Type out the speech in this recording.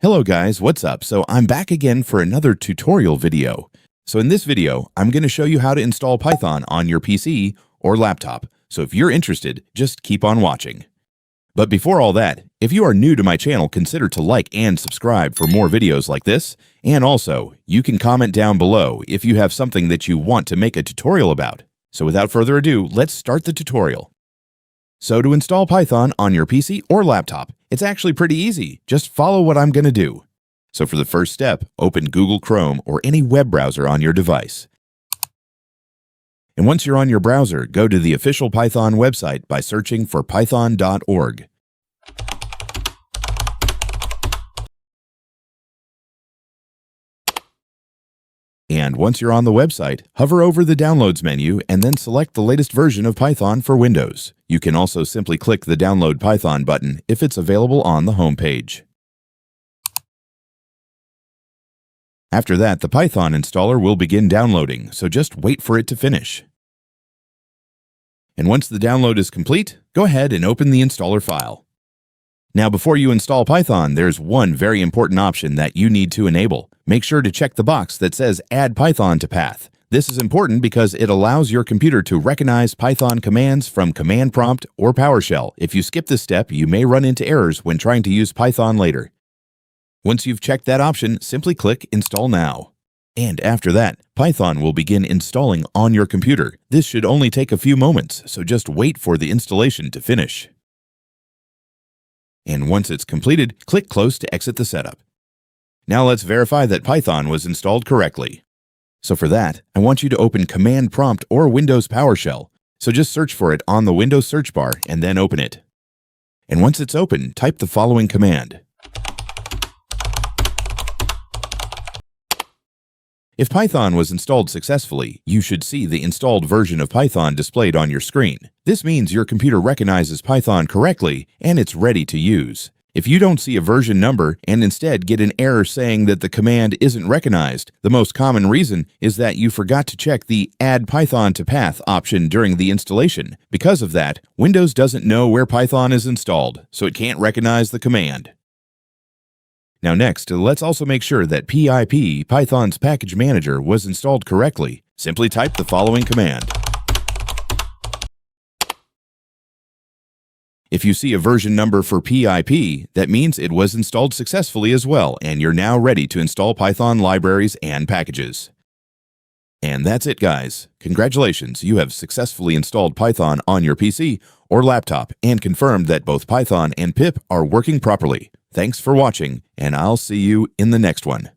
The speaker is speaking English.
Hello guys, what's up? So I'm back again for another tutorial video. So in this video, I'm going to show you how to install Python on your PC or laptop. So if you're interested, just keep on watching. But before all that, if you are new to my channel, consider to like and subscribe for more videos like this. And also, you can comment down below if you have something that you want to make a tutorial about. So without further ado, let's start the tutorial. So to install Python on your PC or laptop, it's actually pretty easy. Just follow what I'm going to do. So for the first step, open Google Chrome or any web browser on your device. And once you're on your browser, go to the official Python website by searching for python.org. And once you're on the website, hover over the Downloads menu and then select the latest version of Python for Windows. You can also simply click the Download Python button if it's available on the home page. After that, the Python installer will begin downloading, so just wait for it to finish. And once the download is complete, go ahead and open the installer file. Now, before you install Python, there's one very important option that you need to enable. Make sure to check the box that says Add Python to Path. This is important because it allows your computer to recognize Python commands from Command Prompt or PowerShell. If you skip this step, you may run into errors when trying to use Python later. Once you've checked that option, simply click Install Now. And after that, Python will begin installing on your computer. This should only take a few moments, so just wait for the installation to finish. And once it's completed, click Close to exit the setup. Now let's verify that Python was installed correctly. So for that, I want you to open Command Prompt or Windows PowerShell. So just search for it on the Windows search bar and then open it. And once it's open, type the following command. If Python was installed successfully, you should see the installed version of Python displayed on your screen. This means your computer recognizes Python correctly and it's ready to use. If you don't see a version number and instead get an error saying that the command isn't recognized, the most common reason is that you forgot to check the Add Python to Path option during the installation. Because of that, Windows doesn't know where Python is installed, so it can't recognize the command. Now next, let's also make sure that pip, Python's package manager, was installed correctly. Simply type the following command. If you see a version number for pip, that means it was installed successfully as well, and you're now ready to install Python libraries and packages. And that's it, guys. Congratulations, you have successfully installed Python on your PC or laptop and confirmed that both Python and pip are working properly. Thanks for watching, and I'll see you in the next one.